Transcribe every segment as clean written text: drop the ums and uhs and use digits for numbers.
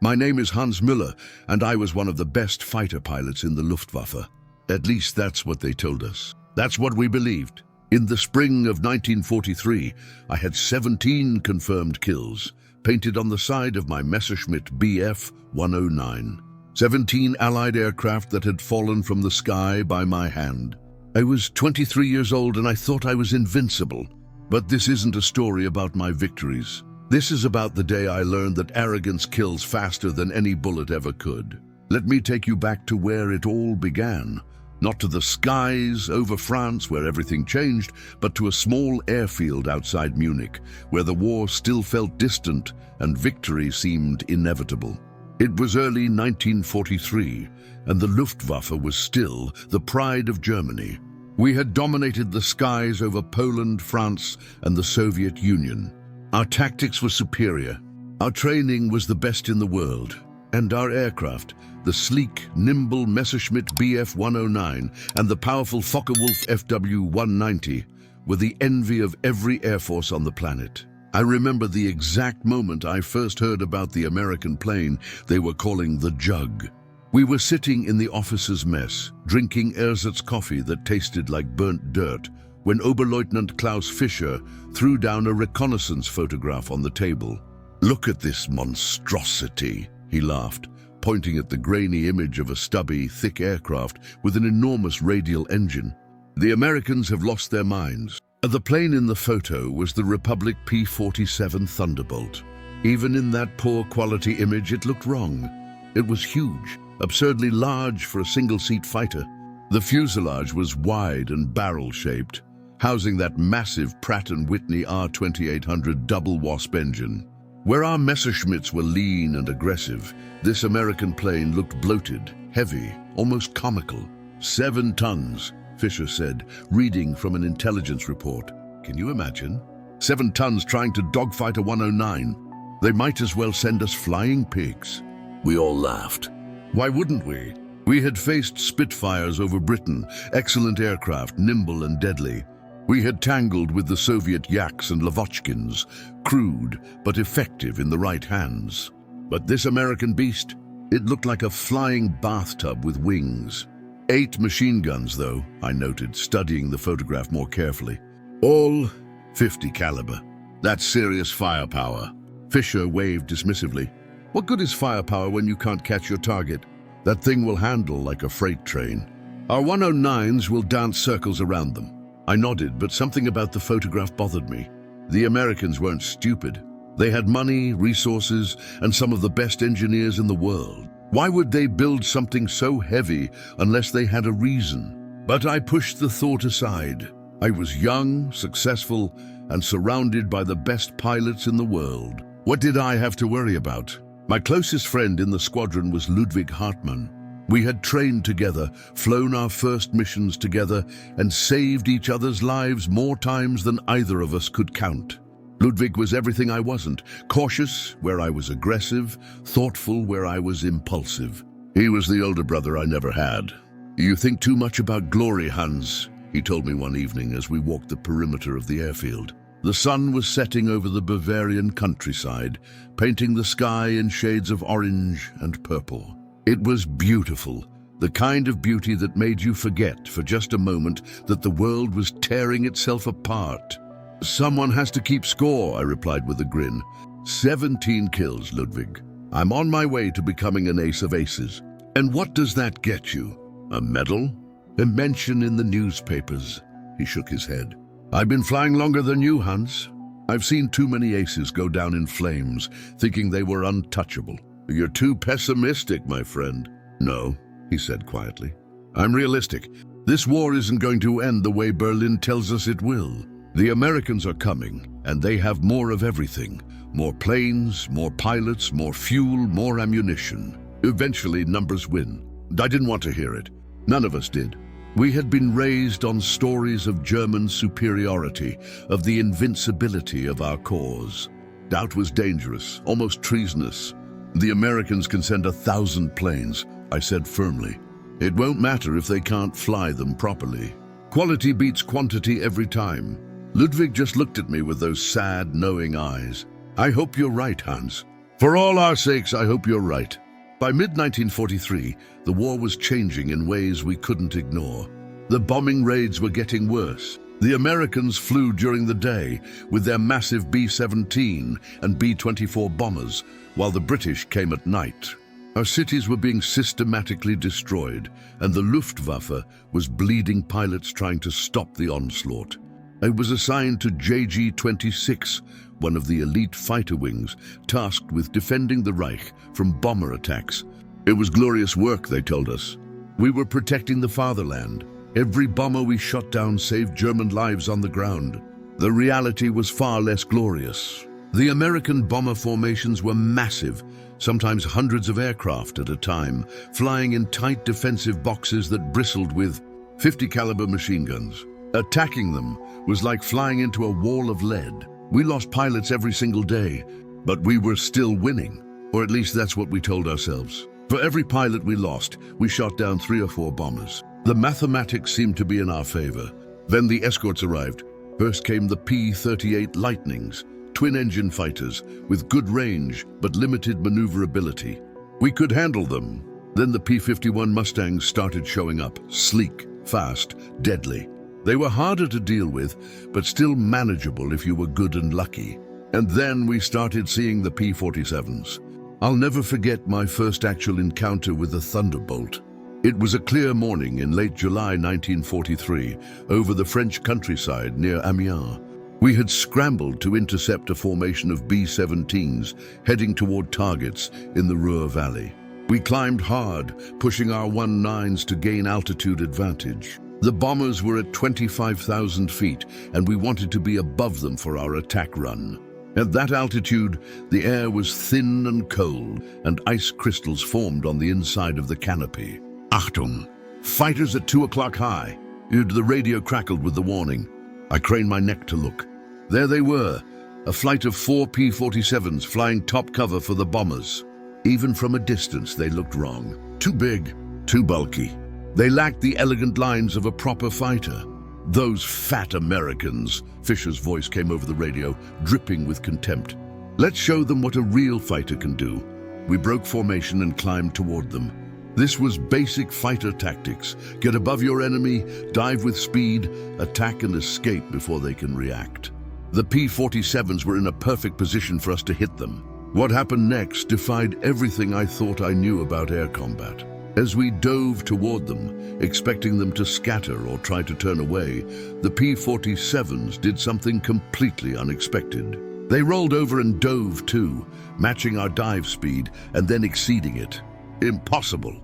My name is Hans Müller, and I was one of the best fighter pilots in the Luftwaffe. At least that's what they told us. That's what we believed. In the spring of 1943, I had 17 confirmed kills, painted on the side of my Messerschmitt Bf 109. 17 Allied aircraft that had fallen from the sky by my hand. I was 23 years old and I thought I was invincible. But this isn't a story about my victories. This is about the day I learned that arrogance kills faster than any bullet ever could. Let me take you back to where it all began. Not to the skies over France where everything changed, but to a small airfield outside Munich, where the war still felt distant and victory seemed inevitable. It was early 1943, and the Luftwaffe was still the pride of Germany. We had dominated the skies over Poland, France, and the Soviet Union. Our tactics were superior. Our training was the best in the world. And our aircraft, the sleek, nimble Messerschmitt Bf 109 and the powerful Focke-Wulf FW 190, were the envy of every air force on the planet. I remember the exact moment I first heard about the American plane they were calling the Jug. We were sitting in the officers' mess, drinking ersatz coffee that tasted like burnt dirt, when Oberleutnant Klaus Fischer threw down a reconnaissance photograph on the table. "Look at this monstrosity," he laughed, pointing at the grainy image of a stubby, thick aircraft with an enormous radial engine. "The Americans have lost their minds." The plane in the photo was the Republic P-47 Thunderbolt. Even in that poor quality image, it looked wrong. It was huge, absurdly large for a single-seat fighter. The fuselage was wide and barrel-shaped, housing that massive Pratt & Whitney R2800 double Wasp engine. Where our Messerschmitts were lean and aggressive, this American plane looked bloated, heavy, almost comical. 7 tons, Fischer said, reading from an intelligence report. Can you imagine? 7 tons trying to dogfight a 109. They might as well send us flying pigs. We all laughed. Why wouldn't we? We had faced Spitfires over Britain, excellent aircraft, nimble and deadly. We had tangled with the Soviet Yaks and Lavochkins, crude but effective in the right hands. But this American beast, it looked like a flying bathtub with wings. 8 machine guns, though, I noted, studying the photograph more carefully. All 50 caliber. That's serious firepower. Fischer waved dismissively. What good is firepower when you can't catch your target? That thing will handle like a freight train. Our 109s will dance circles around them. I nodded, but something about the photograph bothered me. The Americans weren't stupid. They had money, resources, and some of the best engineers in the world. Why would they build something so heavy unless they had a reason? But I pushed the thought aside. I was young, successful, and surrounded by the best pilots in the world. What did I have to worry about? My closest friend in the squadron was Ludwig Hartmann. We had trained together, flown our first missions together, and saved each other's lives more times than either of us could count. Ludwig was everything I wasn't, cautious where I was aggressive, thoughtful where I was impulsive. He was the older brother I never had. "You think too much about glory, Hans," he told me one evening as we walked the perimeter of the airfield. The sun was setting over the Bavarian countryside, painting the sky in shades of orange and purple. It was beautiful, the kind of beauty that made you forget for just a moment that the world was tearing itself apart. "Someone has to keep score," I replied with a grin. 17 kills, Ludwig. I'm on my way to becoming an ace of aces. And what does that get you? A medal? A mention in the newspapers? He shook his head. I've been flying longer than you, Hans. I've seen too many aces go down in flames, thinking they were untouchable. You're too pessimistic, my friend. No, he said quietly. I'm realistic. This war isn't going to end the way Berlin tells us it will. The Americans are coming, and they have more of everything. More planes, more pilots, more fuel, more ammunition. Eventually, numbers win. I didn't want to hear it. None of us did. We had been raised on stories of German superiority, of the invincibility of our cause. Doubt was dangerous, almost treasonous. The Americans can send 1,000 planes, I said firmly. It won't matter if they can't fly them properly. Quality beats quantity every time. Ludwig just looked at me with those sad, knowing eyes. I hope you're right, Hans. For all our sakes, I hope you're right. By mid-1943, the war was changing in ways we couldn't ignore. The bombing raids were getting worse. The Americans flew during the day with their massive B-17 and B-24 bombers, while the British came at night. Our cities were being systematically destroyed, and the Luftwaffe was bleeding pilots trying to stop the onslaught. I was assigned to JG-26, one of the elite fighter wings, tasked with defending the Reich from bomber attacks. It was glorious work, they told us. We were protecting the fatherland. Every bomber we shot down saved German lives on the ground. The reality was far less glorious. The American bomber formations were massive, sometimes hundreds of aircraft at a time, flying in tight defensive boxes that bristled with 50 caliber machine guns. Attacking them was like flying into a wall of lead. We lost pilots every single day, but we were still winning, or at least that's what we told ourselves. For every pilot we lost, we shot down 3 or 4 bombers. The mathematics seemed to be in our favor. Then the escorts arrived. First came the P-38 Lightnings, twin-engine fighters with good range but limited maneuverability. We could handle them. Then the P-51 Mustangs started showing up, sleek, fast, deadly. They were harder to deal with, but still manageable if you were good and lucky. And then we started seeing the P-47s. I'll never forget my first actual encounter with the Thunderbolt. It was a clear morning in late July 1943, over the French countryside near Amiens. We had scrambled to intercept a formation of B-17s heading toward targets in the Ruhr Valley. We climbed hard, pushing our 1-9s to gain altitude advantage. The bombers were at 25,000 feet, and we wanted to be above them for our attack run. At that altitude, the air was thin and cold, and ice crystals formed on the inside of the canopy. Achtung! Fighters at 2 o'clock high. The radio crackled with the warning. I craned my neck to look. There they were, a flight of 4 P-47s flying top cover for the bombers. Even from a distance, they looked wrong. Too big, too bulky. They lacked the elegant lines of a proper fighter. Those fat Americans, Fisher's voice came over the radio, dripping with contempt. Let's show them what a real fighter can do. We broke formation and climbed toward them. This was basic fighter tactics. Get above your enemy, dive with speed, attack and escape before they can react. The P-47s were in a perfect position for us to hit them. What happened next defied everything I thought I knew about air combat. As we dove toward them, expecting them to scatter or try to turn away, the P-47s did something completely unexpected. They rolled over and dove too, matching our dive speed and then exceeding it. Impossible.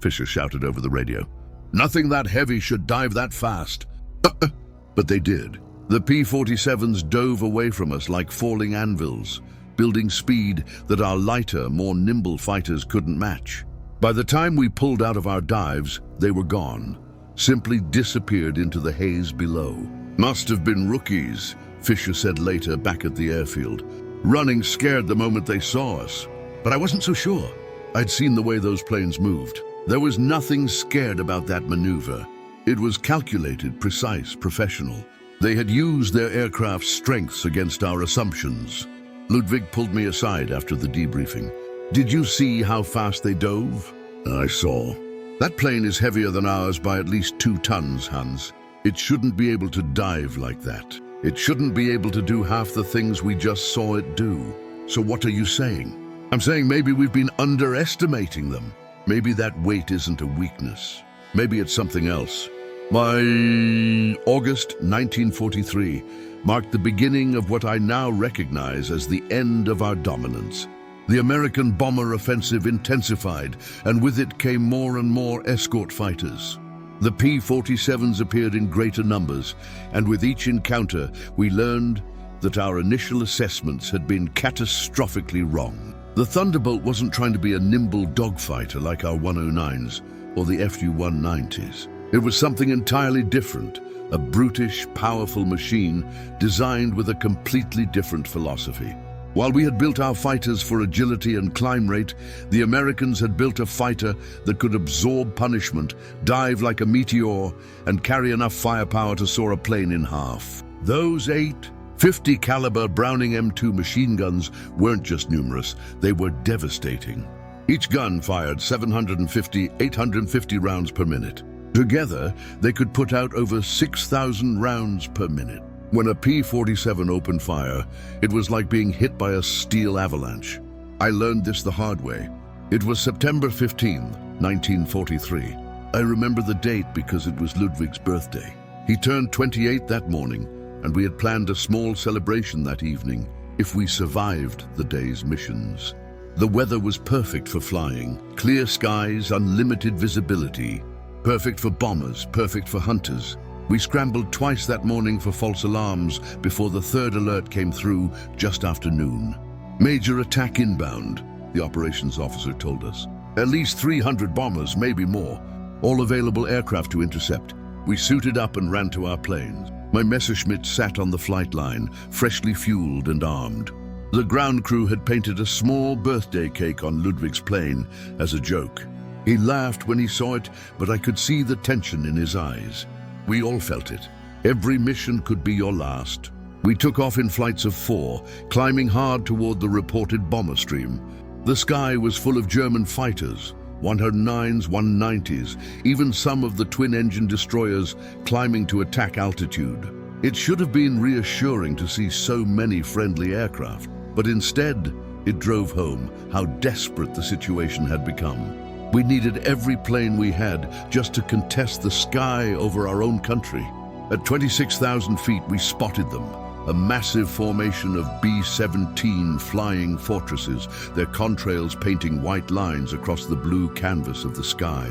Fisher shouted over the radio. Nothing that heavy should dive that fast. But they did. The P-47s dove away from us like falling anvils, building speed that our lighter, more nimble fighters couldn't match. By the time we pulled out of our dives, they were gone, simply disappeared into the haze below. Must have been rookies, Fisher said later back at the airfield. Running scared the moment they saw us. But I wasn't so sure. I'd seen the way those planes moved. There was nothing scared about that maneuver. It was calculated, precise, professional. They had used their aircraft's strengths against our assumptions. Ludwig pulled me aside after the debriefing. Did you see how fast they dove? I saw. That plane is heavier than ours by at least 2 tons, Hans. It shouldn't be able to dive like that. It shouldn't be able to do half the things we just saw it do. So what are you saying? I'm saying maybe we've been underestimating them. Maybe that weight isn't a weakness. Maybe it's something else. August 1943 marked the beginning of what I now recognize as the end of our dominance. The American bomber offensive intensified, and with it came more and more escort fighters. The P-47s appeared in greater numbers, and with each encounter, we learned that our initial assessments had been catastrophically wrong. The Thunderbolt wasn't trying to be a nimble dogfighter like our 109s or the Fu-190s. It was something entirely different, a brutish, powerful machine designed with a completely different philosophy. While we had built our fighters for agility and climb rate, the Americans had built a fighter that could absorb punishment, dive like a meteor, and carry enough firepower to saw a plane in half. Those 8 50 caliber Browning M2 machine guns weren't just numerous, they were devastating. Each gun fired 750, 850 rounds per minute. Together, they could put out over 6,000 rounds per minute. When a P-47 opened fire, it was like being hit by a steel avalanche. I learned this the hard way. It was September 15, 1943. I remember the date because it was Ludwig's birthday. He turned 28 that morning, and we had planned a small celebration that evening if we survived the day's missions. The weather was perfect for flying. Clear skies, unlimited visibility. Perfect for bombers, perfect for hunters. We scrambled twice that morning for false alarms before the third alert came through just after noon. Major attack inbound, the operations officer told us. At least 300 bombers, maybe more. All available aircraft to intercept. We suited up and ran to our planes. My Messerschmitt sat on the flight line, freshly fueled and armed. The ground crew had painted a small birthday cake on Ludwig's plane as a joke. He laughed when he saw it, but I could see the tension in his eyes. We all felt it. Every mission could be your last. We took off in flights of 4, climbing hard toward the reported bomber stream. The sky was full of German fighters, 109s, 190s, even some of the twin-engine destroyers climbing to attack altitude. It should have been reassuring to see so many friendly aircraft, but instead, it drove home how desperate the situation had become. We needed every plane we had just to contest the sky over our own country. At 26,000 feet, we spotted them, a massive formation of B-17 flying fortresses, their contrails painting white lines across the blue canvas of the sky.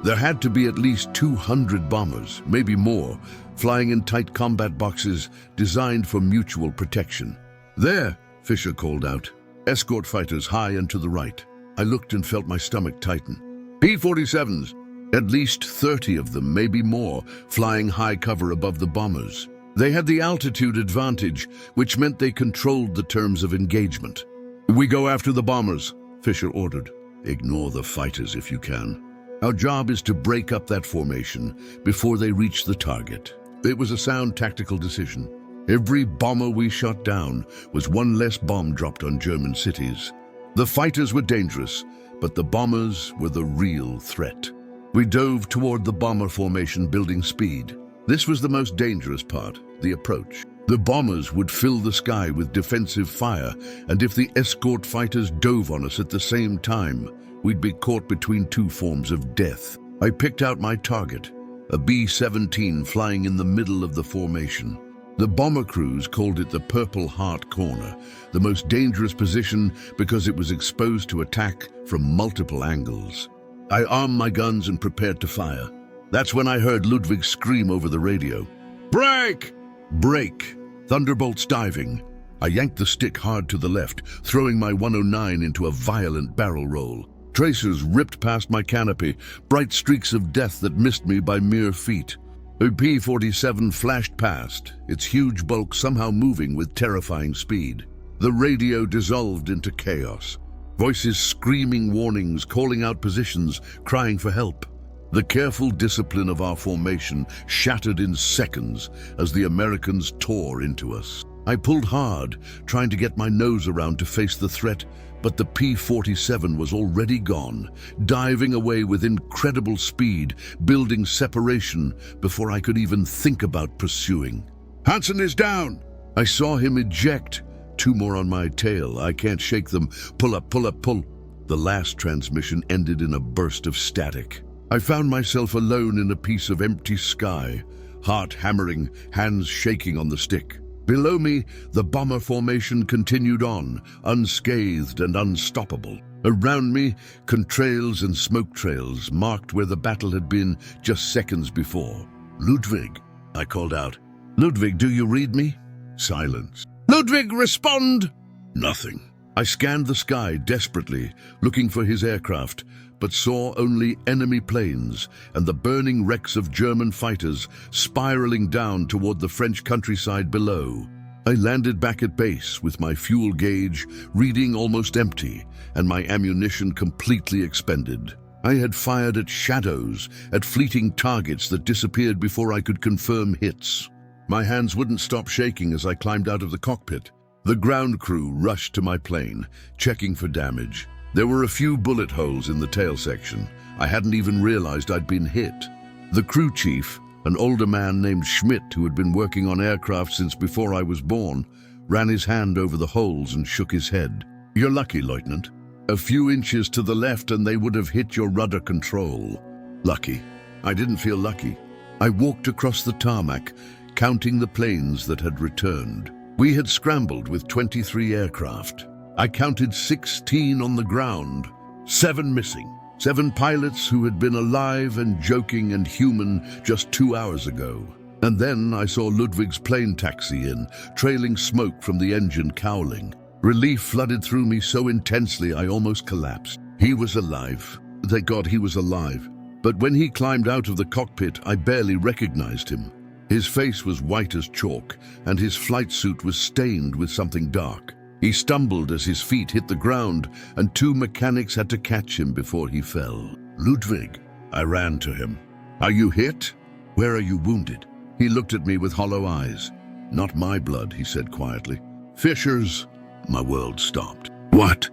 There had to be at least 200 bombers, maybe more, flying in tight combat boxes designed for mutual protection. "There," Fisher called out. "Escort fighters high and to the right." I looked and felt my stomach tighten. P-47s, at least 30 of them, maybe more, flying high cover above the bombers. They had the altitude advantage, which meant they controlled the terms of engagement. "We go after the bombers," Fisher ordered. "Ignore the fighters if you can. Our job is to break up that formation before they reach the target." It was a sound tactical decision. Every bomber we shot down was one less bomb dropped on German cities. The fighters were dangerous, but the bombers were the real threat. We dove toward the bomber formation, building speed. This was the most dangerous part, the approach. The bombers would fill the sky with defensive fire, and if the escort fighters dove on us at the same time, we'd be caught between two forms of death. I picked out my target, a B-17 flying in the middle of the formation. The bomber crews called it the Purple Heart Corner, the most dangerous position because it was exposed to attack from multiple angles. I armed my guns and prepared to fire. That's when I heard Ludwig scream over the radio. "Break! Break! Thunderbolt's diving." I yanked the stick hard to the left, throwing my 109 into a violent barrel roll. Tracers ripped past my canopy, bright streaks of death that missed me by mere feet. A P-47 flashed past, its huge bulk somehow moving with terrifying speed. The radio dissolved into chaos. Voices screaming warnings, calling out positions, crying for help. The careful discipline of our formation shattered in seconds as the Americans tore into us. I pulled hard, trying to get my nose around to face the threat, but the P-47 was already gone, diving away with incredible speed, building separation before I could even think about pursuing. "Hansen is down!" I saw him eject. "Two more on my tail. I can't shake them. Pull up, pull up, pull." The last transmission ended in a burst of static. I found myself alone in a piece of empty sky, heart hammering, hands shaking on the stick. Below me, the bomber formation continued on, unscathed and unstoppable. Around me, contrails and smoke trails marked where the battle had been just seconds before. "Ludwig," I called out. "Ludwig, do you read me?" Silence. "Ludwig, respond!" Nothing. I scanned the sky desperately, looking for his aircraft, but saw only enemy planes and the burning wrecks of German fighters spiraling down toward the French countryside below. I landed back at base with my fuel gauge reading almost empty and my ammunition completely expended. I had fired at shadows, at fleeting targets that disappeared before I could confirm hits. My hands wouldn't stop shaking as I climbed out of the cockpit. The ground crew rushed to my plane, checking for damage. There were a few bullet holes in the tail section. I hadn't even realized I'd been hit. The crew chief, an older man named Schmidt who had been working on aircraft since before I was born, ran his hand over the holes and shook his head. "You're lucky, Lieutenant. A few inches to the left and they would have hit your rudder control." Lucky. I didn't feel lucky. I walked across the tarmac, counting the planes that had returned. We had scrambled with 23 aircraft. I counted 16 on the ground, 7 missing. 7 pilots who had been alive and joking and human just 2 hours ago. And then I saw Ludwig's plane taxi in, trailing smoke from the engine cowling. Relief flooded through me so intensely I almost collapsed. He was alive. Thank God he was alive. But when he climbed out of the cockpit, I barely recognized him. His face was white as chalk, and his flight suit was stained with something dark. He stumbled as his feet hit the ground, and 2 mechanics had to catch him before he fell. "Ludwig," I ran to him. "Are you hit? Where are you wounded?" He looked at me with hollow eyes. "Not my blood," he said quietly. "Fisher's." My world stopped. "What?"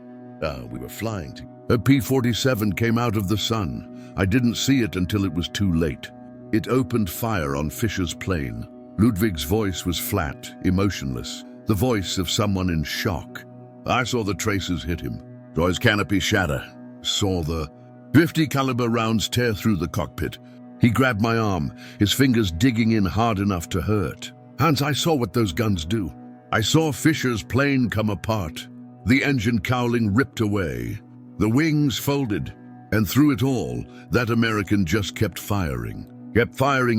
We were flying. A P-47 came out of the sun. I didn't see it until it was too late. It opened fire on Fisher's plane. Ludwig's voice was flat, emotionless, the voice of someone in shock. I saw the tracers hit him, saw his canopy shatter, saw the 50 caliber rounds tear through the cockpit. He grabbed my arm, his fingers digging in hard enough to hurt. "Hans, I saw what those guns do. I saw Fisher's plane come apart. The engine cowling ripped away. The wings folded. And through it all, that American just kept firing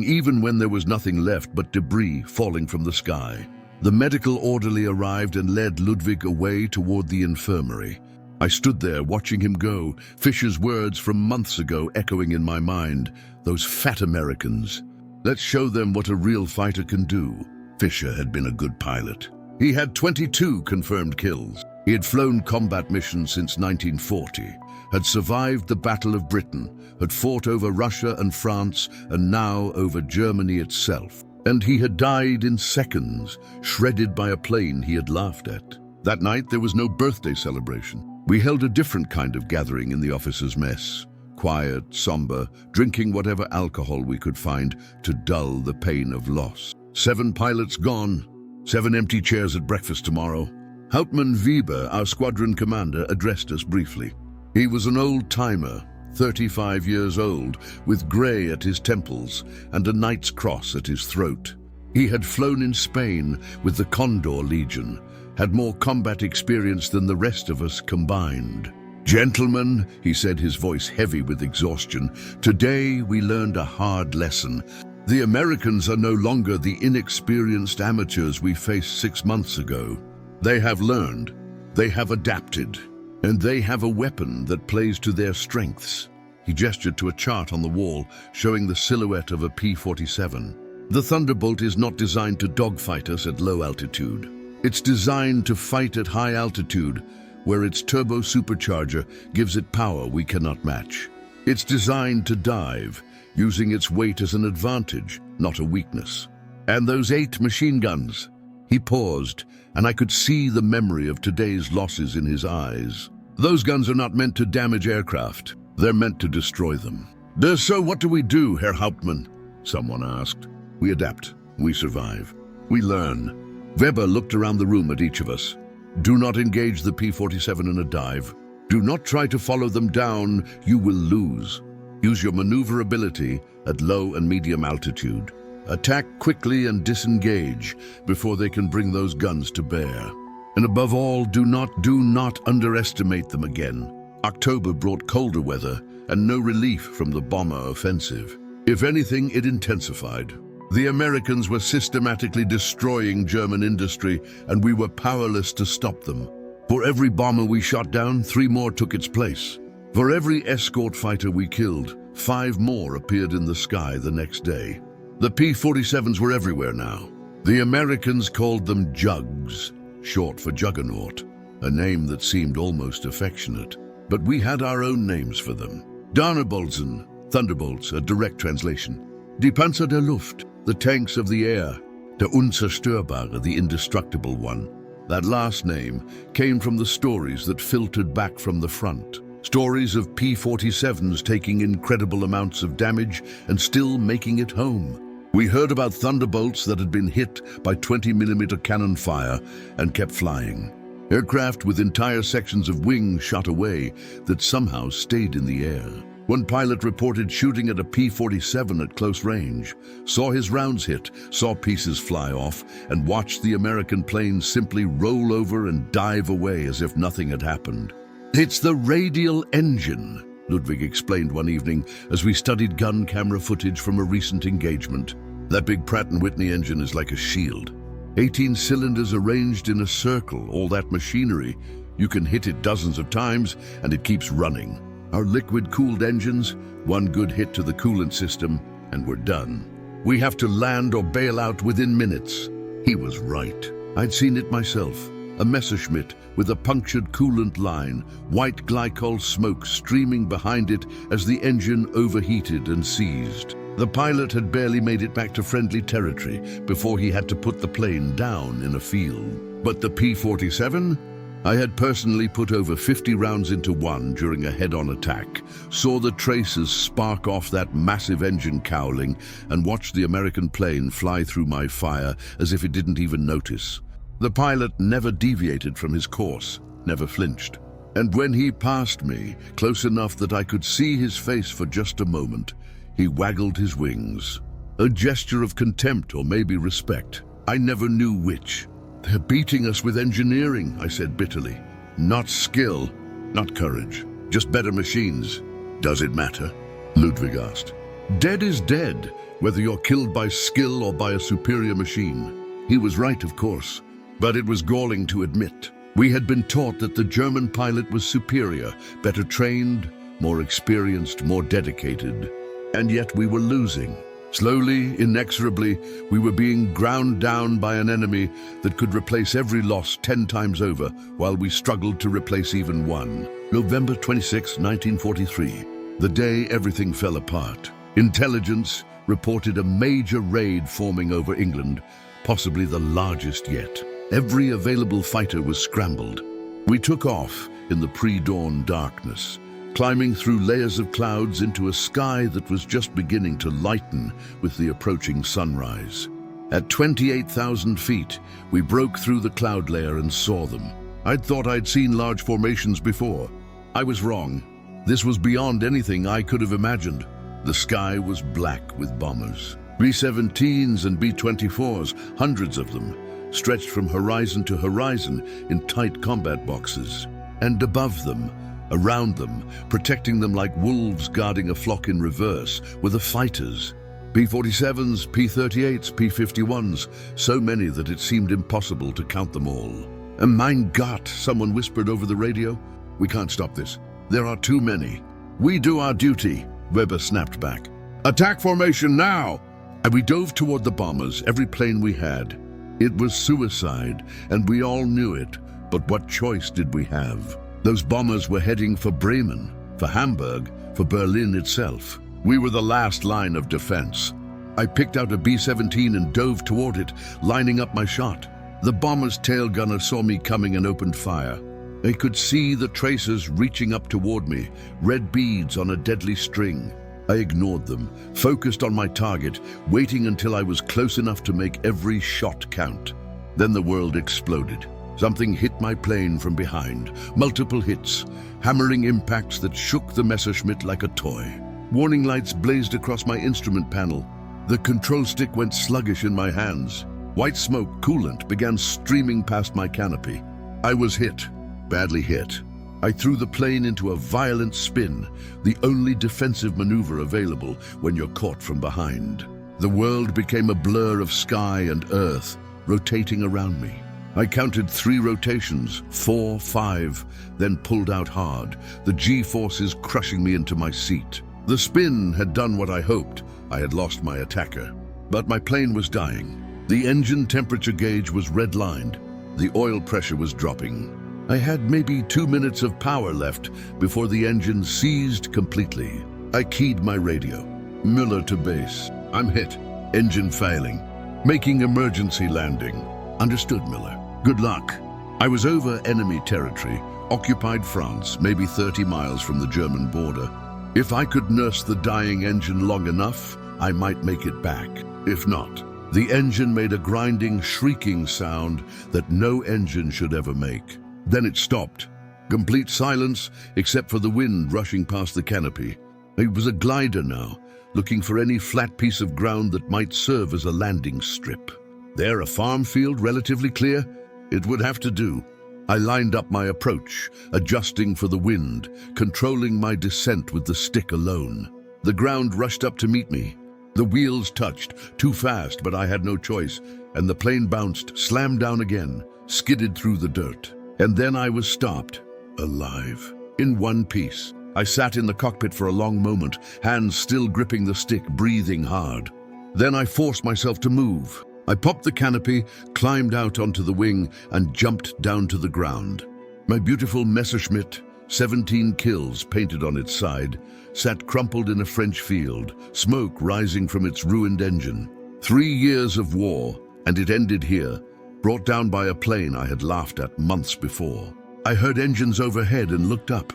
even when there was nothing left but debris falling from the sky." The medical orderly arrived and led Ludwig away toward the infirmary. I stood there watching him go, Fisher's words from months ago echoing in my mind. Those fat Americans. Let's show them what a real fighter can do. Fisher had been a good pilot. He had 22 confirmed kills. He had flown combat missions since 1940, had survived the Battle of Britain, had fought over Russia and France, and now over Germany itself. And he had died in seconds, shredded by a plane he had laughed at. That night there was no birthday celebration. We held a different kind of gathering in the officers' mess. Quiet, somber, drinking whatever alcohol we could find to dull the pain of loss. 7 pilots gone, 7 empty chairs at breakfast tomorrow. Hauptmann Weber, our squadron commander, addressed us briefly. He was an old-timer, 35 years old, with grey at his temples and a Knight's Cross at his throat. He had flown in Spain with the Condor Legion, had more combat experience than the rest of us combined. "Gentlemen," he said, his voice heavy with exhaustion, "today we learned a hard lesson. The Americans are no longer the inexperienced amateurs we faced 6 months ago. They have learned, they have adapted, and they have a weapon that plays to their strengths." He gestured to a chart on the wall showing the silhouette of a P-47. "The Thunderbolt is not designed to dogfight us at low altitude. It's designed to fight at high altitude, where its turbo supercharger gives it power we cannot match. It's designed to dive, using its weight as an advantage, not a weakness. And those 8 machine guns." He paused, and I could see the memory of today's losses in his eyes. "Those guns are not meant to damage aircraft. They're meant to destroy them." "So what do we do, Herr Hauptmann?" someone asked. "We adapt. We survive. We learn." Weber looked around the room at each of us. "Do not engage the P-47 in a dive. Do not try to follow them down. You will lose. Use your maneuverability at low and medium altitude. Attack quickly and disengage before they can bring those guns to bear. And above all, do not underestimate them again." October brought colder weather and no relief from the bomber offensive. If anything, it intensified. The Americans were systematically destroying German industry, and we were powerless to stop them. For every bomber we shot down, 3 more took its place. For every escort fighter we killed, 5 more appeared in the sky the next day. The P-47s were everywhere now. The Americans called them Jugs, short for Juggernaut, a name that seemed almost affectionate. But we had our own names for them. Donnerbolzen, Thunderbolts, a direct translation. Die Panzer der Luft, the tanks of the air. Der Unzerstörbare, the indestructible one. That last name came from the stories that filtered back from the front. Stories of P-47s taking incredible amounts of damage and still making it home. We heard about Thunderbolts that had been hit by 20mm cannon fire and kept flying. Aircraft with entire sections of wing shot away that somehow stayed in the air. One pilot reported shooting at a P-47 at close range, saw his rounds hit, saw pieces fly off, and watched the American plane simply roll over and dive away as if nothing had happened. "It's the radial engine," Ludwig explained one evening as we studied gun camera footage from a recent engagement. "That big Pratt & Whitney engine is like a shield. 18 cylinders arranged in a circle, all that machinery. You can hit it dozens of times and it keeps running. Our liquid-cooled engines, one good hit to the coolant system, and we're done. We have to land or bail out within minutes." He was right. I'd seen it myself. A Messerschmitt with a punctured coolant line, white glycol smoke streaming behind it as the engine overheated and seized. The pilot had barely made it back to friendly territory before he had to put the plane down in a field. But the P-47? I had personally put over 50 rounds into one during a head-on attack, saw the traces spark off that massive engine cowling, and watched the American plane fly through my fire as if it didn't even notice. The pilot never deviated from his course, never flinched. And when he passed me, close enough that I could see his face for just a moment, he waggled his wings. A gesture of contempt or maybe respect. I never knew which. "They're beating us with engineering," I said bitterly. "Not skill, not courage, just better machines." "Does it matter?" Ludwig asked. "Dead is dead, whether you're killed by skill or by a superior machine." He was right, of course, but it was galling to admit. We had been taught that the German pilot was superior, better trained, more experienced, more dedicated. And yet we were losing. Slowly, inexorably, we were being ground down by an enemy that could replace every loss 10 times over, while we struggled to replace even one. November 26, 1943, the day everything fell apart. Intelligence reported a major raid forming over England, possibly the largest yet. Every available fighter was scrambled. We took off in the pre-dawn darkness, climbing through layers of clouds into a sky that was just beginning to lighten with the approaching sunrise. At 28,000 feet, we broke through the cloud layer and saw them. I'd thought I'd seen large formations before. I was wrong. This was beyond anything I could have imagined. The sky was black with bombers. B-17s and B-24s, hundreds of them, stretched from horizon to horizon in tight combat boxes. And above them, around them, protecting them like wolves guarding a flock in reverse, were the fighters. P-47s, P-38s, P-51s, so many that it seemed impossible to count them all. "And mein Gott," someone whispered over the radio. "We can't stop this. There are too many." "We do our duty," Weber snapped back. "Attack formation now!" And we dove toward the bombers, every plane we had. It was suicide, and we all knew it, but what choice did we have? Those bombers were heading for Bremen, for Hamburg, for Berlin itself. We were the last line of defense. I picked out a B-17 and dove toward it, lining up my shot. The bomber's tail gunner saw me coming and opened fire. I could see the tracers reaching up toward me, red beads on a deadly string. I ignored them, focused on my target, waiting until I was close enough to make every shot count. Then the world exploded. Something hit my plane from behind, multiple hits, hammering impacts that shook the Messerschmitt like a toy. Warning lights blazed across my instrument panel. The control stick went sluggish in my hands. White smoke, coolant, began streaming past my canopy. I was hit, badly hit. I threw the plane into a violent spin, the only defensive maneuver available when you're caught from behind. The world became a blur of sky and earth, rotating around me. I counted 3 rotations, 4, 5, then pulled out hard, the G-forces crushing me into my seat. The spin had done what I hoped. I had lost my attacker. But my plane was dying. The engine temperature gauge was red-lined. The oil pressure was dropping. I had maybe 2 minutes of power left before the engine seized completely. I keyed my radio. "Müller to base. I'm hit. Engine failing." Making emergency landing. Understood, Miller. Good luck. I was over enemy territory, occupied France, maybe 30 miles from the German border. If I could nurse the dying engine long enough, I might make it back. If not, the engine made a grinding, shrieking sound that no engine should ever make. Then it stopped. Complete silence, except for the wind rushing past the canopy. It was a glider now, looking for any flat piece of ground that might serve as a landing strip. There, a farm field relatively clear? It would have to do. I lined up my approach, adjusting for the wind, controlling my descent with the stick alone. The ground rushed up to meet me. The wheels touched, too fast, but I had no choice, and the plane bounced, slammed down again, skidded through the dirt. And then I was stopped, alive, in one piece. I sat in the cockpit for a long moment, hands still gripping the stick, breathing hard. Then I forced myself to move. I popped the canopy, climbed out onto the wing, and jumped down to the ground. My beautiful Messerschmitt, 17 kills painted on its side, sat crumpled in a French field, smoke rising from its ruined engine. 3 years of war, and it ended here, brought down by a plane I had laughed at months before. I heard engines overhead and looked up.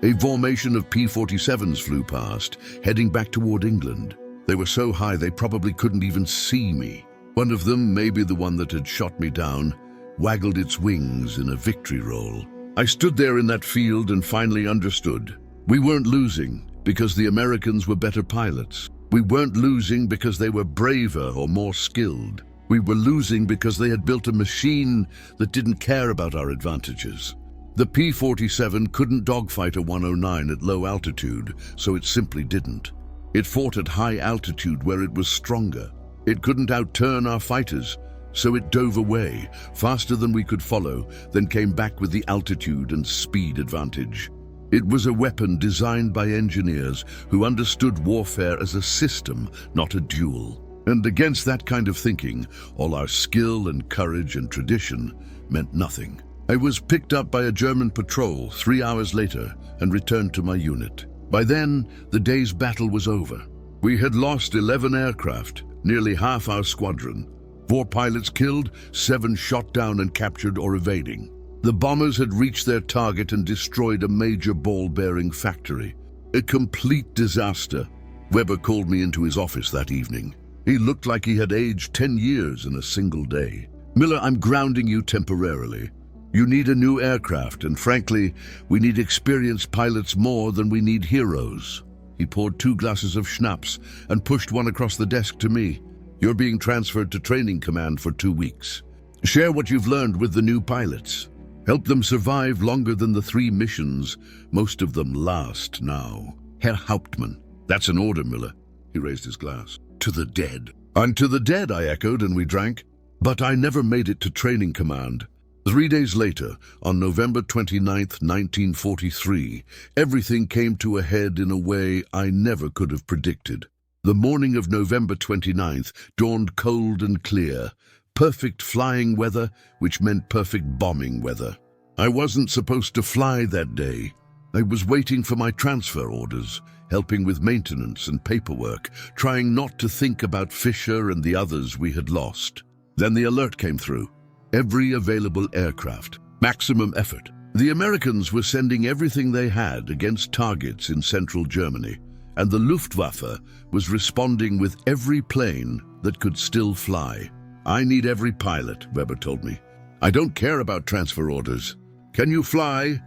A formation of P-47s flew past, heading back toward England. They were so high they probably couldn't even see me. One of them, maybe the one that had shot me down, waggled its wings in a victory roll. I stood there in that field and finally understood. We weren't losing because the Americans were better pilots. We weren't losing because they were braver or more skilled. We were losing because they had built a machine that didn't care about our advantages. The P-47 couldn't dogfight a 109 at low altitude, so it simply didn't. It fought at high altitude where it was stronger. It couldn't outturn our fighters, so it dove away, faster than we could follow, then came back with the altitude and speed advantage. It was a weapon designed by engineers who understood warfare as a system, not a duel. And against that kind of thinking, all our skill and courage and tradition meant nothing. I was picked up by a German patrol 3 hours later and returned to my unit. By then, the day's battle was over. We had lost 11 aircraft, nearly half our squadron. 4 pilots killed, 7 shot down and captured or evading. The bombers had reached their target and destroyed a major ball-bearing factory. A complete disaster. Weber called me into his office that evening. He looked like he had aged 10 years in a single day. Miller, I'm grounding you temporarily. You need a new aircraft, and frankly, we need experienced pilots more than we need heroes. He poured 2 glasses of schnapps and pushed one across the desk to me. You're being transferred to training command for 2 weeks. Share what you've learned with the new pilots. Help them survive longer than the 3 missions. Most of them last now. Herr Hauptmann. That's an order, Miller. He raised his glass. To the dead. And to the dead, I echoed, and we drank. But I never made it to training command. 3 days later, on November 29th, 1943, everything came to a head in a way I never could have predicted. The morning of November 29th dawned cold and clear. Perfect flying weather, which meant perfect bombing weather. I wasn't supposed to fly that day. I was waiting for my transfer orders, helping with maintenance and paperwork, trying not to think about Fisher and the others we had lost. Then the alert came through. Every available aircraft. Maximum effort. The Americans were sending everything they had against targets in central Germany, and the Luftwaffe was responding with every plane that could still fly. I need every pilot, Weber told me. I don't care about transfer orders. Can you fly?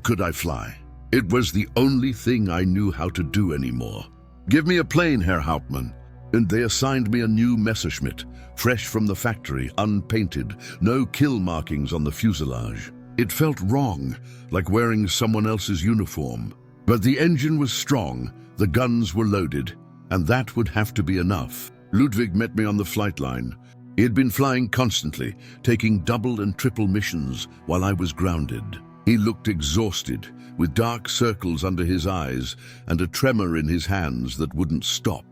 Could I fly? It was the only thing I knew how to do anymore. Give me a plane, Herr Hauptmann. And they assigned me a new Messerschmitt, fresh from the factory, unpainted, no kill markings on the fuselage. It felt wrong, like wearing someone else's uniform. But the engine was strong, the guns were loaded, and that would have to be enough. Ludwig met me on the flight line. He had been flying constantly, taking double and triple missions while I was grounded. He looked exhausted, with dark circles under his eyes and a tremor in his hands that wouldn't stop.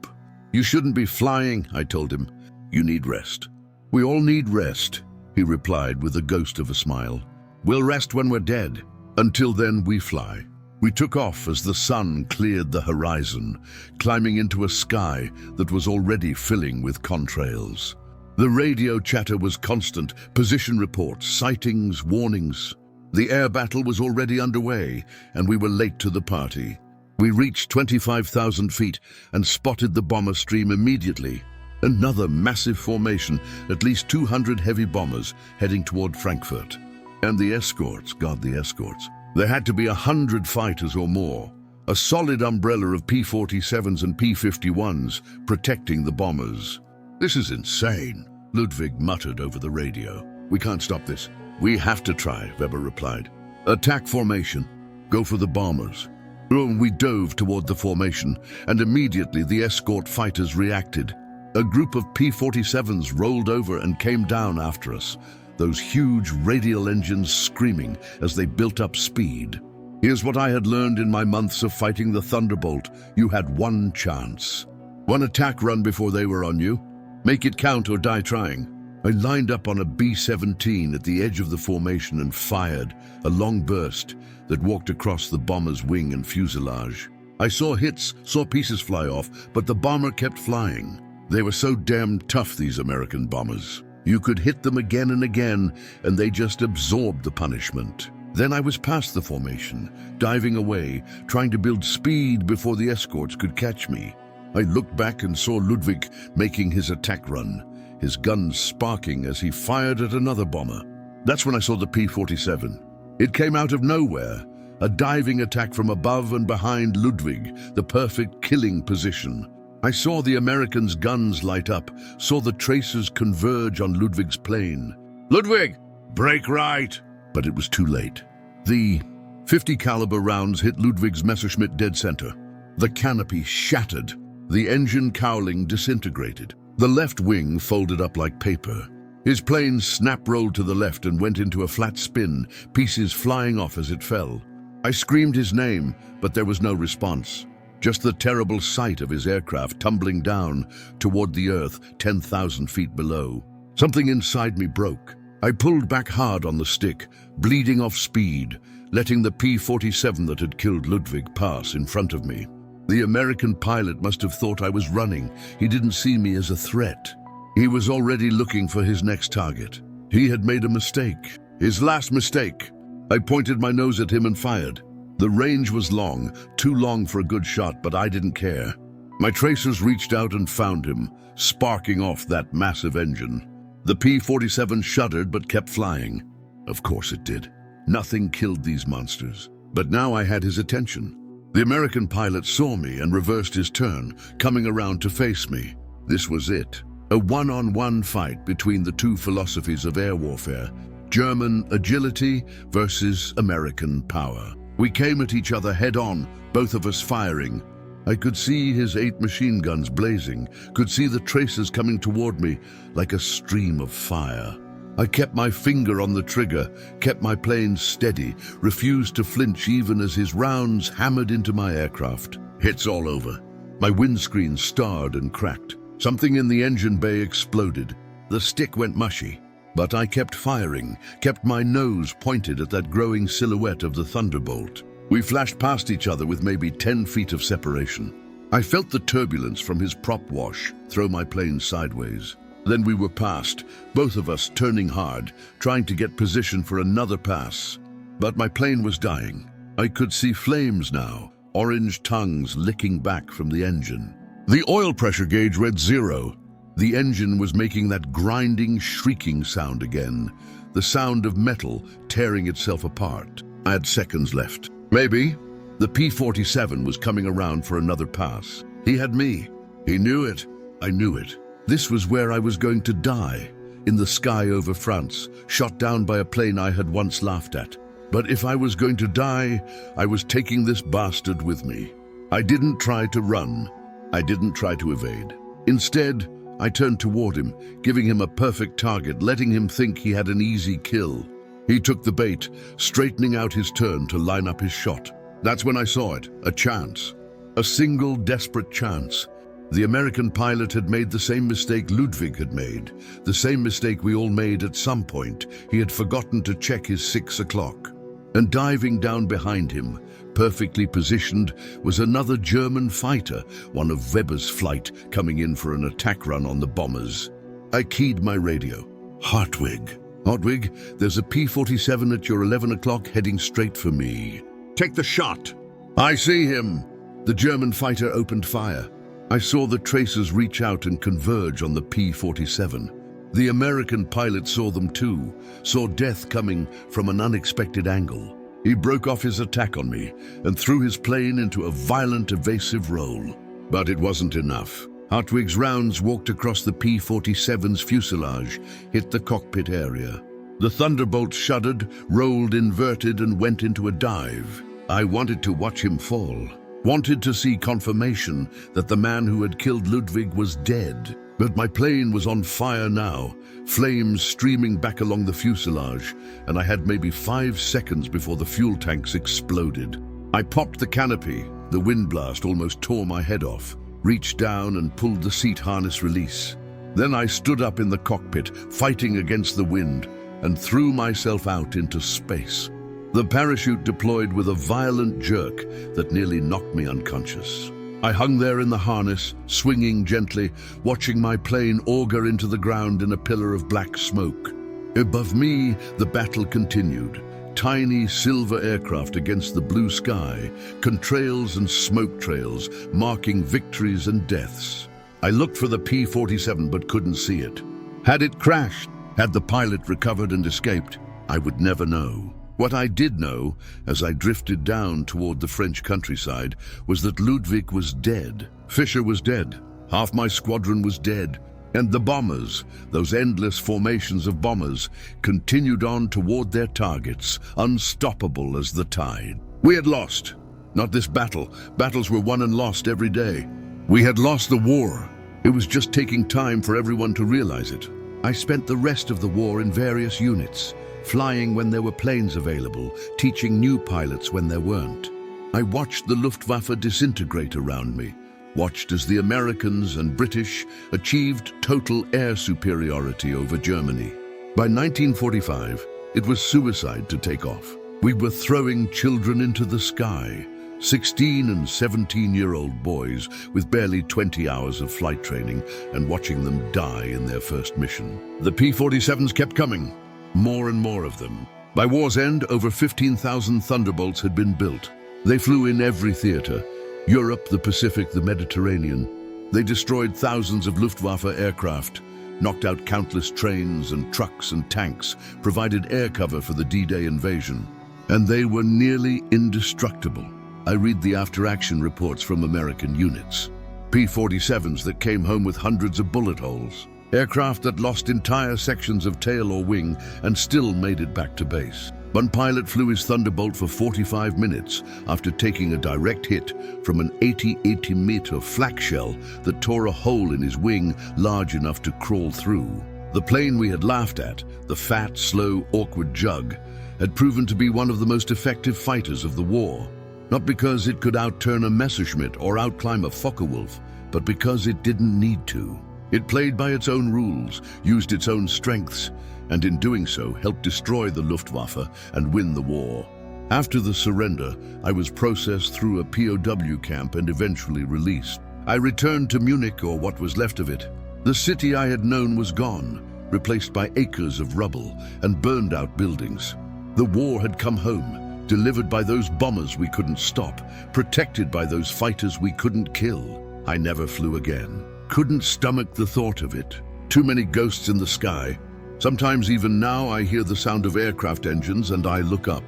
You shouldn't be flying, I told him. You need rest. We all need rest, he replied with the ghost of a smile. We'll rest when we're dead. Until then, we fly. We took off as the sun cleared the horizon, climbing into a sky that was already filling with contrails. The radio chatter was constant, position reports, sightings, warnings. The air battle was already underway, and we were late to the party. We reached 25,000 feet and spotted the bomber stream immediately. Another massive formation, at least 200 heavy bombers heading toward Frankfurt. And the escorts, God, the escorts. There had to be 100 fighters or more. A solid umbrella of P-47s and P-51s protecting the bombers. "This is insane," Ludwig muttered over the radio. "We can't stop this. We have to try," Weber replied. "Attack formation. Go for the bombers." We dove toward the formation, and immediately the escort fighters reacted. A group of P-47s rolled over and came down after us, those huge radial engines screaming as they built up speed. Here's what I had learned in my months of fighting the Thunderbolt. You had one chance. One attack run before they were on you. Make it count or die trying. I lined up on a B-17 at the edge of the formation and fired a long burst that walked across the bomber's wing and fuselage. I saw hits, saw pieces fly off, but the bomber kept flying. They were so damn tough, these American bombers. You could hit them again and again, and they just absorbed the punishment. Then I was past the formation, diving away, trying to build speed before the escorts could catch me. I looked back and saw Ludwig making his attack run, his guns sparking as he fired at another bomber. That's when I saw the P-47. It came out of nowhere, a diving attack from above and behind Ludwig, the perfect killing position. I saw the Americans' guns light up, saw the tracers converge on Ludwig's plane. "Ludwig, break right!" But it was too late. The 50 caliber rounds hit Ludwig's Messerschmitt dead center. The canopy shattered. The engine cowling disintegrated. The left wing folded up like paper. His plane snap-rolled to the left and went into a flat spin, pieces flying off as it fell. I screamed his name, but there was no response. Just the terrible sight of his aircraft tumbling down toward the earth 10,000 feet below. Something inside me broke. I pulled back hard on the stick, bleeding off speed, letting the P-47 that had killed Ludwig pass in front of me. The American pilot must have thought I was running. He didn't see me as a threat. He was already looking for his next target. He had made a mistake. His last mistake. I pointed my nose at him and fired. The range was long, too long for a good shot, but I didn't care. My tracers reached out and found him, sparking off that massive engine. The P-47 shuddered but kept flying. Of course it did. Nothing killed these monsters. But now I had his attention. The American pilot saw me and reversed his turn, coming around to face me. This was it. A one-on-one fight between the two philosophies of air warfare. German agility versus American power. We came at each other head-on, both of us firing. I could see his 8 machine guns blazing, could see the tracers coming toward me like a stream of fire. I kept my finger on the trigger, kept my plane steady, refused to flinch even as his rounds hammered into my aircraft. Hits all over. My windscreen starred and cracked. Something in the engine bay exploded. The stick went mushy. But I kept firing, kept my nose pointed at that growing silhouette of the Thunderbolt. We flashed past each other with maybe 10 feet of separation. I felt the turbulence from his prop wash throw my plane sideways. Then we were past, both of us turning hard, trying to get position for another pass. But my plane was dying. I could see flames now, orange tongues licking back from the engine. The oil pressure gauge read 0. The engine was making that grinding, shrieking sound again, the sound of metal tearing itself apart. I had seconds left. Maybe. The P-47 was coming around for another pass. He had me. He knew it. I knew it. This was where I was going to die, in the sky over France, shot down by a plane I had once laughed at. But if I was going to die, I was taking this bastard with me. I didn't try to run. I didn't try to evade. Instead, I turned toward him, giving him a perfect target, letting him think he had an easy kill. He took the bait, straightening out his turn to line up his shot. That's when I saw it, a chance. A single desperate chance. The American pilot had made the same mistake Ludwig had made, the same mistake we all made at some point. He had forgotten to check his 6 o'clock. And diving down behind him, perfectly positioned, was another German fighter, one of Weber's flight, coming in for an attack run on the bombers. I keyed my radio. Hartwig. Hartwig, there's a P-47 at your 11 o'clock heading straight for me. Take the shot. I see him. The German fighter opened fire. I saw the tracers reach out and converge on the P-47. The American pilot saw them too, saw death coming from an unexpected angle. He broke off his attack on me and threw his plane into a violent evasive roll. But it wasn't enough. Hartwig's rounds walked across the P-47's fuselage, hit the cockpit area. The Thunderbolt shuddered, rolled inverted, and went into a dive. I wanted to watch him fall, wanted to see confirmation that the man who had killed Ludwig was dead. But my plane was on fire now, flames streaming back along the fuselage, and I had maybe 5 seconds before the fuel tanks exploded. I popped the canopy. The wind blast almost tore my head off, reached down and pulled the seat harness release. Then I stood up in the cockpit, fighting against the wind, and threw myself out into space. The parachute deployed with a violent jerk that nearly knocked me unconscious. I hung there in the harness, swinging gently, watching my plane auger into the ground in a pillar of black smoke. Above me, the battle continued. Tiny silver aircraft against the blue sky, contrails and smoke trails, marking victories and deaths. I looked for the P-47 but couldn't see it. Had it crashed? Had the pilot recovered and escaped? I would never know. What I did know, as I drifted down toward the French countryside, was that Ludwig was dead. Fischer was dead. Half my squadron was dead. And the bombers, those endless formations of bombers, continued on toward their targets, unstoppable as the tide. We had lost. Not this battle. Battles were won and lost every day. We had lost the war. It was just taking time for everyone to realize it. I spent the rest of the war in various units, flying when there were planes available, teaching new pilots when there weren't. I watched the Luftwaffe disintegrate around me, watched as the Americans and British achieved total air superiority over Germany. By 1945, it was suicide to take off. We were throwing children into the sky, 16 and 17-year-old boys with barely 20 hours of flight training, and watching them die in their first mission. The P-47s kept coming, more and more of them. By war's end, over 15,000 Thunderbolts had been built. They flew in every theater: Europe, the Pacific, the Mediterranean. They destroyed thousands of Luftwaffe aircraft, knocked out countless trains and trucks and tanks, provided air cover for the D-Day invasion. And they were nearly indestructible. I read the after-action reports from American units. P-47s that came home with hundreds of bullet holes. Aircraft that lost entire sections of tail or wing and still made it back to base. One pilot flew his Thunderbolt for 45 minutes after taking a direct hit from an 80-meter flak shell that tore a hole in his wing large enough to crawl through. The plane we had laughed at, the fat, slow, awkward Jug, had proven to be one of the most effective fighters of the war. Not because it could outturn a Messerschmitt or outclimb a Focke-Wulf, but because it didn't need to. It played by its own rules, used its own strengths, and in doing so helped destroy the Luftwaffe and win the war. After the surrender, I was processed through a POW camp and eventually released. I returned to Munich, or what was left of it. The city I had known was gone, replaced by acres of rubble and burned out buildings. The war had come home, delivered by those bombers we couldn't stop, protected by those fighters we couldn't kill. I never flew again. Couldn't stomach the thought of it. Too many ghosts in the sky. Sometimes even now I hear the sound of aircraft engines and I look up.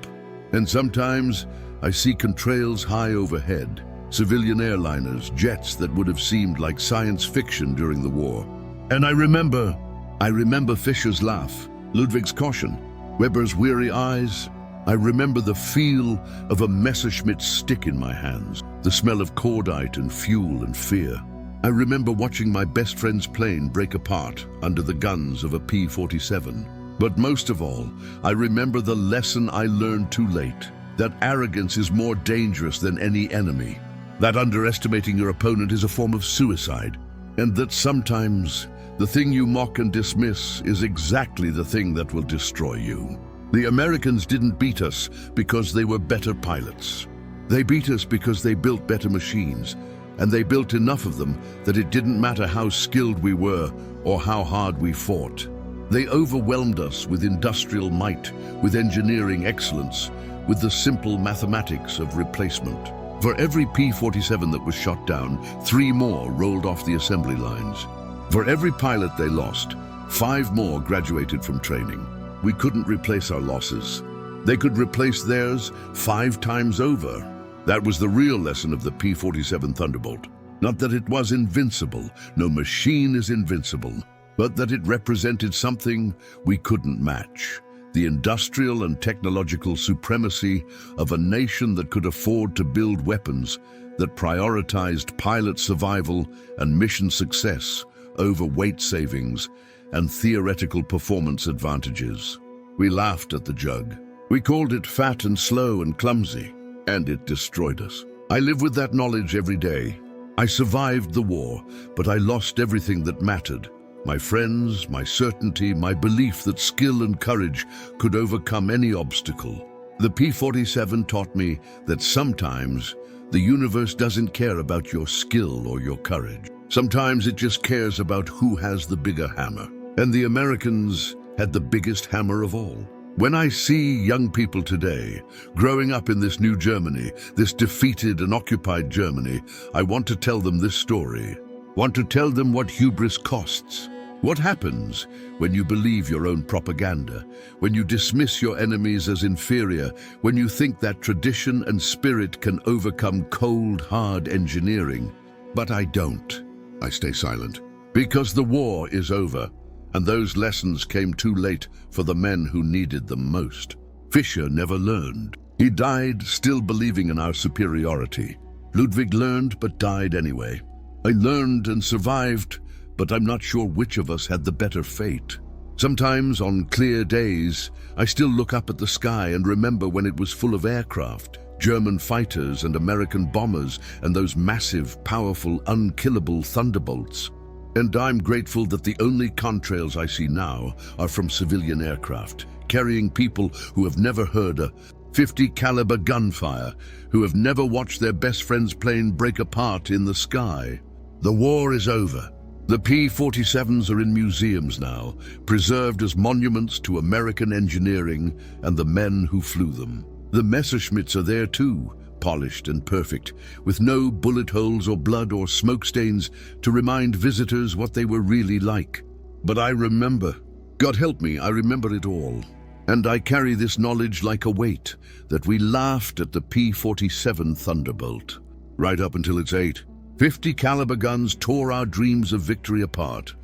And sometimes I see contrails high overhead, civilian airliners, jets that would have seemed like science fiction during the war. And I remember Fischer's laugh, Ludwig's caution, Weber's weary eyes. I remember the feel of a Messerschmitt stick in my hands, the smell of cordite and fuel and fear. I remember watching my best friend's plane break apart under the guns of a P-47. But most of all, I remember the lesson I learned too late, that arrogance is more dangerous than any enemy, that underestimating your opponent is a form of suicide, and that sometimes the thing you mock and dismiss is exactly the thing that will destroy you. The Americans didn't beat us because they were better pilots. They beat us because they built better machines, and they built enough of them that it didn't matter how skilled we were or how hard we fought. They overwhelmed us with industrial might, with engineering excellence, with the simple mathematics of replacement. For every P-47 that was shot down, 3 more rolled off the assembly lines. For every pilot they lost, 5 more graduated from training. We couldn't replace our losses. They could replace theirs 5 times over. That was the real lesson of the P-47 Thunderbolt. Not that it was invincible, no machine is invincible, but that it represented something we couldn't match. The industrial and technological supremacy of a nation that could afford to build weapons that prioritized pilot survival and mission success over weight savings and theoretical performance advantages. We laughed at the jug. We called it fat and slow and clumsy, and it destroyed us. I live with that knowledge every day. I survived the war, but I lost everything that mattered. My friends, my certainty, my belief that skill and courage could overcome any obstacle. The P-47 taught me that sometimes the universe doesn't care about your skill or your courage. Sometimes it just cares about who has the bigger hammer. And the Americans had the biggest hammer of all. When I see young people today growing up in this new Germany, this defeated and occupied Germany, I want to tell them this story. Want to tell them what hubris costs. What happens when you believe your own propaganda, when you dismiss your enemies as inferior, when you think that tradition and spirit can overcome cold, hard engineering. But I don't. I stay silent. Because the war is over, and those lessons came too late for the men who needed them most. Fischer never learned. He died still believing in our superiority. Ludwig learned but died anyway. I learned and survived, but I'm not sure which of us had the better fate. Sometimes on clear days, I still look up at the sky and remember when it was full of aircraft, German fighters and American bombers, and those massive, powerful, unkillable Thunderbolts. And I'm grateful that the only contrails I see now are from civilian aircraft, carrying people who have never heard a .50 caliber gunfire, who have never watched their best friend's plane break apart in the sky. The war is over. The P-47s are in museums now, preserved as monuments to American engineering and the men who flew them. The Messerschmitts are there too, polished and perfect, with no bullet holes or blood or smoke stains to remind visitors what they were really like. But I remember. God help me, I remember it all. And I carry this knowledge like a weight, that we laughed at the P-47 Thunderbolt, right up until its 8. .50 caliber guns tore our dreams of victory apart.